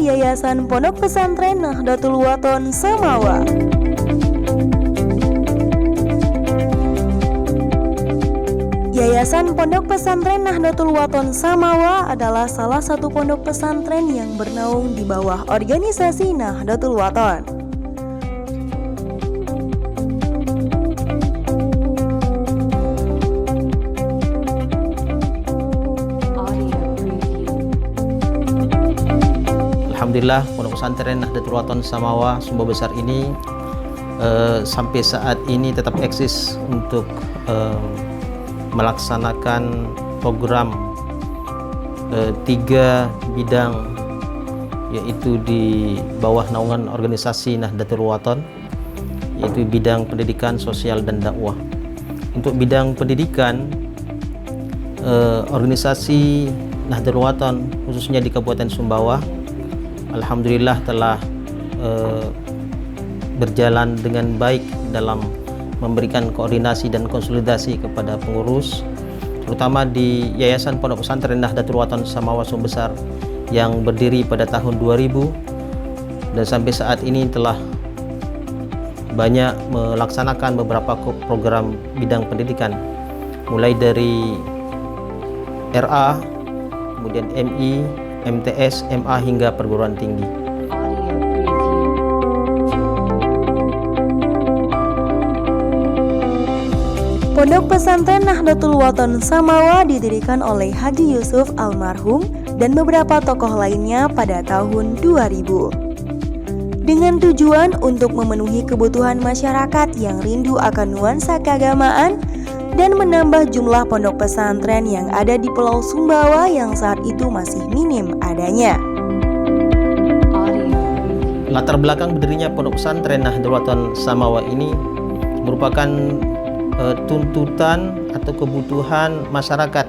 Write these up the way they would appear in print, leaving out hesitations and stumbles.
Yayasan Pondok Pesantren Nahdlatul Wathon Samawa. Yayasan Pondok Pesantren Nahdlatul Wathon Samawa adalah salah satu pondok pesantren yang bernaung di bawah organisasi Nahdlatul Wathon. Alhamdulillah, Pondok Pesantren Nahdlatul Wathon Samawa Sumba Besar ini sampai saat ini tetap eksis untuk melaksanakan program 3 bidang, yaitu di bawah naungan organisasi Nahdlatul Wathon, yaitu bidang pendidikan, sosial, dan dakwah. Untuk bidang pendidikan, organisasi Nahdlatul Wathon khususnya di Kabupaten Sumbawa alhamdulillah telah berjalan dengan baik dalam memberikan koordinasi dan konsolidasi kepada pengurus, terutama di Yayasan Pondok Pesantren Nahdlatul Wathon Samawa Sumba Besar yang berdiri pada tahun 2000 dan sampai saat ini telah banyak melaksanakan beberapa program bidang pendidikan, mulai dari RA, kemudian MI, MTS, MA hingga perguruan tinggi. Pondok Pesantren Nahdlatul Wathon Samawa didirikan oleh Haji Yusuf almarhum dan beberapa tokoh lainnya pada tahun 2000 dengan tujuan untuk memenuhi kebutuhan masyarakat yang rindu akan nuansa keagamaan dan menambah jumlah pondok pesantren yang ada di Pulau Sumbawa yang saat itu masih minim adanya. Latar belakang berdirinya Pondok Pesantren Nahdlatul Wathon Samawa ini merupakan tuntutan atau kebutuhan masyarakat,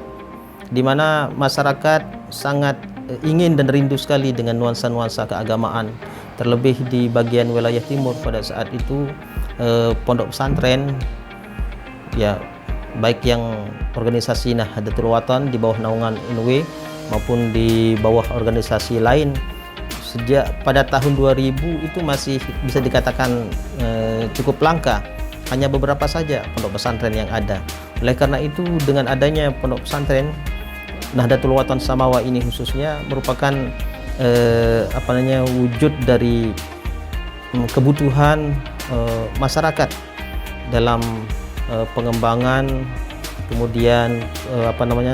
di mana masyarakat sangat ingin dan rindu sekali dengan nuansa-nuansa keagamaan, terlebih di bagian wilayah timur pada saat itu. Pondok pesantren, ya baik yang organisasi Nahdlatul Wathon di bawah naungan NW maupun di bawah organisasi lain, sejak pada tahun 2000 itu masih bisa dikatakan cukup langka. Hanya beberapa saja pondok pesantren yang ada. Oleh karena itu, dengan adanya pondok pesantren Nahdlatul Wathon Samawa ini khususnya merupakan wujud dari kebutuhan masyarakat dalam pengembangan, kemudian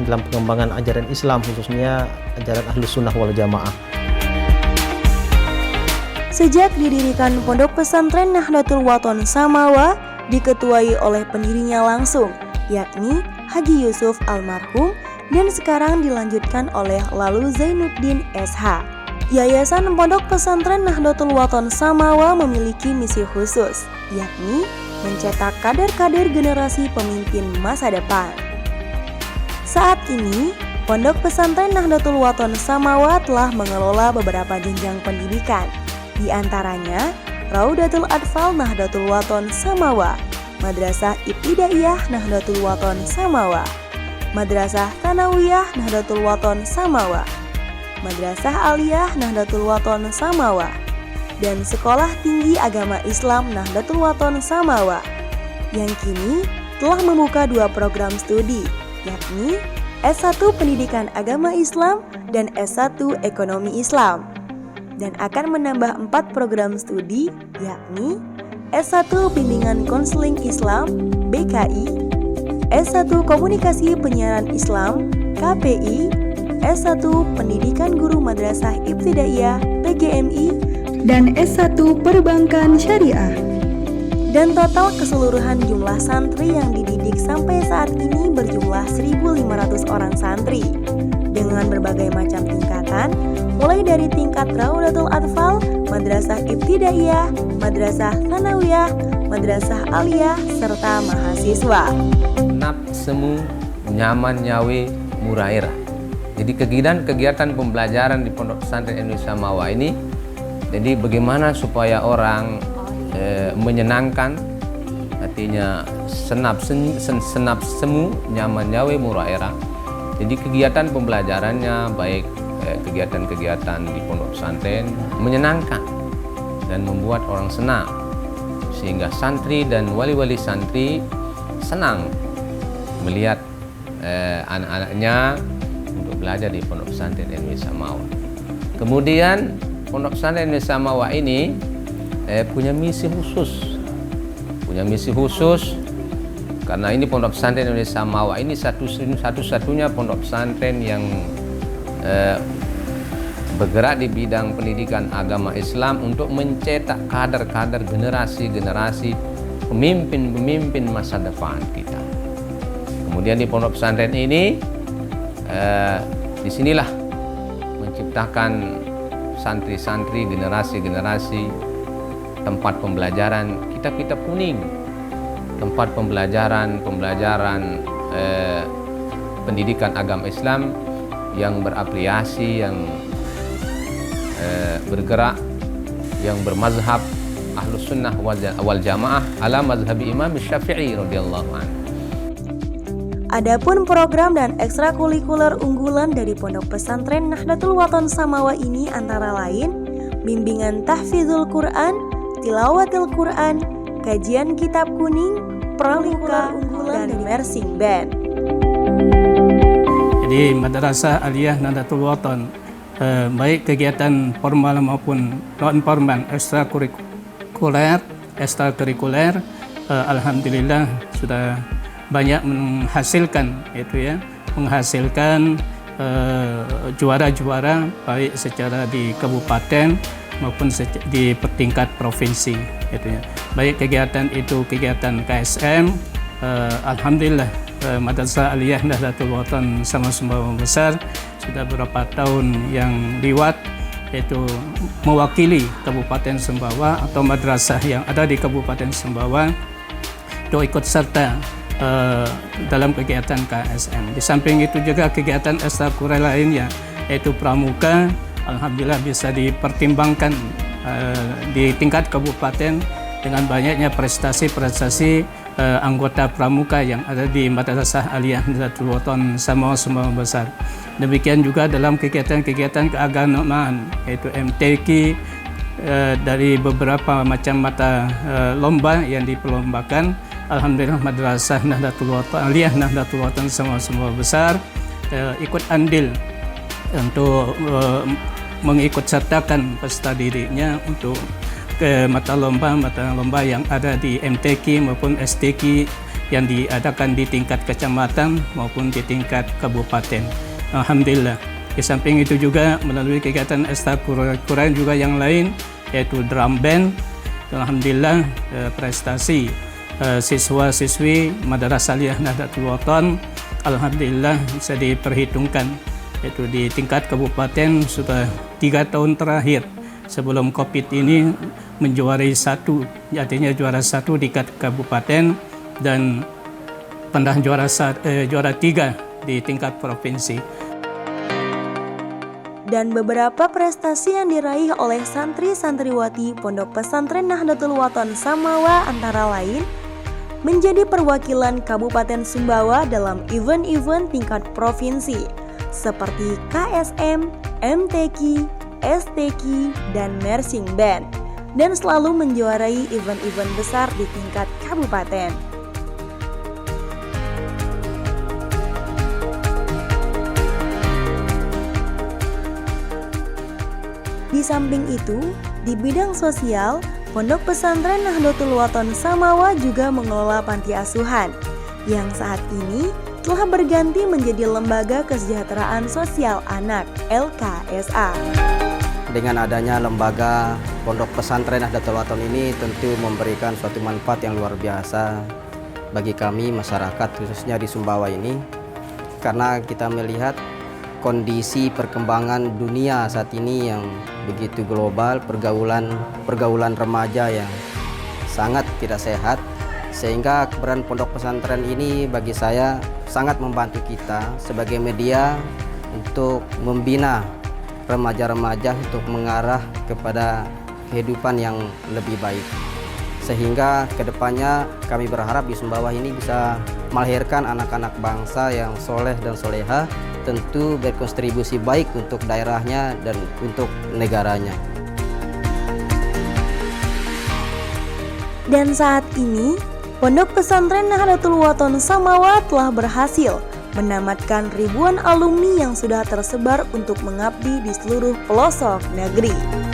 dalam pengembangan ajaran Islam, khususnya ajaran Ahlus Sunnah wal Jamaah. Sejak didirikan Pondok Pesantren Nahdlatul Wathon Samawa diketuai oleh pendirinya langsung, yakni Haji Yusuf almarhum, dan sekarang dilanjutkan oleh Lalu Zainuddin SH. Yayasan Pondok Pesantren Nahdlatul Wathon Samawa memiliki misi khusus, yakni mencetak kader-kader generasi pemimpin masa depan. Saat ini, Pondok Pesantren Nahdlatul Wathon Samawa telah mengelola beberapa jenjang pendidikan, di antaranya Raudatul Atfal Nahdlatul Wathon Samawa, Madrasah Ibtidaiyah Nahdlatul Wathon Samawa, Madrasah Tsanawiyah Nahdlatul Wathon Samawa, Madrasah Aliyah Nahdlatul Wathon Samawa, dan Sekolah Tinggi Agama Islam Nahdlatul Wathon Samawa, yang kini telah membuka 2 program studi, yakni S1 Pendidikan Agama Islam dan S1 Ekonomi Islam, dan akan menambah 4 program studi, yakni S1 Bimbingan Konseling Islam BKI, S1 Komunikasi Penyiaran Islam KPI, S1 Pendidikan Guru Madrasah Ibtidaiyah PGMI, dan S1 Perbankan Syariah. Dan total keseluruhan jumlah santri yang dididik sampai saat ini berjumlah 1.500 orang santri dengan berbagai macam tingkatan, mulai dari tingkat Raudatul Atfal, Madrasah Ibtidaiyah, Madrasah Tsanawiyah, Madrasah Aliyah, serta mahasiswa. Nap semu nyaman nyawe murah era. Jadi kegiatan pembelajaran di Pondok Pesantren Indonesia Samawa ini, jadi bagaimana supaya orang menyenangkan, artinya senap semu nyaman nyawe murah era. Jadi kegiatan pembelajarannya baik kegiatan-kegiatan di pondok pesantren menyenangkan dan membuat orang senang, sehingga santri dan wali-wali santri senang melihat anak-anaknya untuk belajar di pondok pesantren NW Samawa. Kemudian pondok pesantren NW Samawa ini punya misi khusus, karena ini pondok pesantren NW Samawa ini satu-satunya pondok pesantren yang bergerak di bidang pendidikan agama Islam untuk mencetak kader-kader generasi-generasi pemimpin-pemimpin masa depan kita. Kemudian di pondok pesantren ini, disinilah menciptakan santri-santri, generasi-generasi, tempat pembelajaran kitab-kitab kuning, tempat pembelajaran pendidikan agama Islam yang berafiliasi, yang bergerak, yang bermazhab Ahlus Sunnah wal Jamaah ala mazhabi Imam Syafi'i radhiyallahu anhu. Adapun program dan ekstrakurikuler unggulan dari Pondok Pesantren Nahdlatul Wathon Samawa ini antara lain bimbingan tahfizul Quran, tilawatil Quran, kajian kitab kuning, pramuka unggulan, dan marching band. Jadi Madrasah Aliyah Nahdlatul Wathon baik kegiatan formal maupun non formal ekstrakurikuler, alhamdulillah sudah banyak menghasilkan juara-juara baik secara di kabupaten maupun di tingkat provinsi, gitu ya. Baik kegiatan itu kegiatan KSM, alhamdulillah Madrasah Aliyah Nahdlatul Wathon Samawa Besar sudah beberapa tahun yang lewat yaitu mewakili Kabupaten Sumbawa atau madrasah yang ada di Kabupaten Sumbawa untuk ikut serta dalam kegiatan KSM. Di samping itu juga kegiatan ekstrakurikuler lainnya yaitu pramuka, alhamdulillah bisa dipertimbangkan di tingkat kabupaten dengan banyaknya prestasi-prestasi anggota pramuka yang ada di Madrasah Aliyah Nahdlatul Wathon Samawa Besar. Demikian juga dalam kegiatan-kegiatan keagamaan yaitu MTQ dari beberapa macam mata lomba yang diperlombakan. Alhamdulillah Madrasah Nahdlatul Wathon Aliyah Nahdlatul Wathon Samawa Besar ikut andil untuk mengikut sertakan peserta didiknya untuk ke mata lomba yang ada di MTQ maupun STQ yang diadakan di tingkat kecamatan maupun di tingkat kabupaten. Alhamdulillah. Di samping itu juga melalui kegiatan ekstrakurikuler juga yang lain yaitu drum band. Alhamdulillah prestasi siswa-siswi Madrasah Aliyah Nahdlatul Wathon alhamdulillah bisa diperhitungkan yaitu di tingkat kabupaten sudah 3 tahun terakhir sebelum COVID ini menjuarai artinya juara 1 di kabupaten dan pernah juara 3 di tingkat provinsi. Dan beberapa prestasi yang diraih oleh santri-santriwati Pondok Pesantren Nahdlatul Wathon Samawa antara lain menjadi perwakilan Kabupaten Sumbawa dalam event-event tingkat provinsi seperti KSM, MTQ, STQ, dan marching band, dan selalu menjuarai event-event besar di tingkat kabupaten. Di samping itu, di bidang sosial, Pondok Pesantren Nahdlatul Wathon Samawa juga mengelola panti asuhan yang saat ini telah berganti menjadi Lembaga Kesejahteraan Sosial Anak (LKSA). Dengan adanya lembaga Pondok Pesantren Nahdlatul Wathon ini tentu memberikan suatu manfaat yang luar biasa bagi kami masyarakat khususnya di Sumbawa ini, karena kita melihat kondisi perkembangan dunia saat ini yang begitu global, pergaulan remaja yang sangat tidak sehat, sehingga keberadaan pondok pesantren ini bagi saya sangat membantu kita sebagai media untuk membina remaja-remaja untuk mengarah kepada kehidupan yang lebih baik, sehingga kedepannya kami berharap di Sumbawa ini bisa melahirkan anak-anak bangsa yang soleh dan soleha, tentu berkontribusi baik untuk daerahnya dan untuk negaranya. Dan saat ini, Pondok Pesantren Nahdlatul Wathon Samawa telah berhasil menamatkan ribuan alumni yang sudah tersebar untuk mengabdi di seluruh pelosok negeri.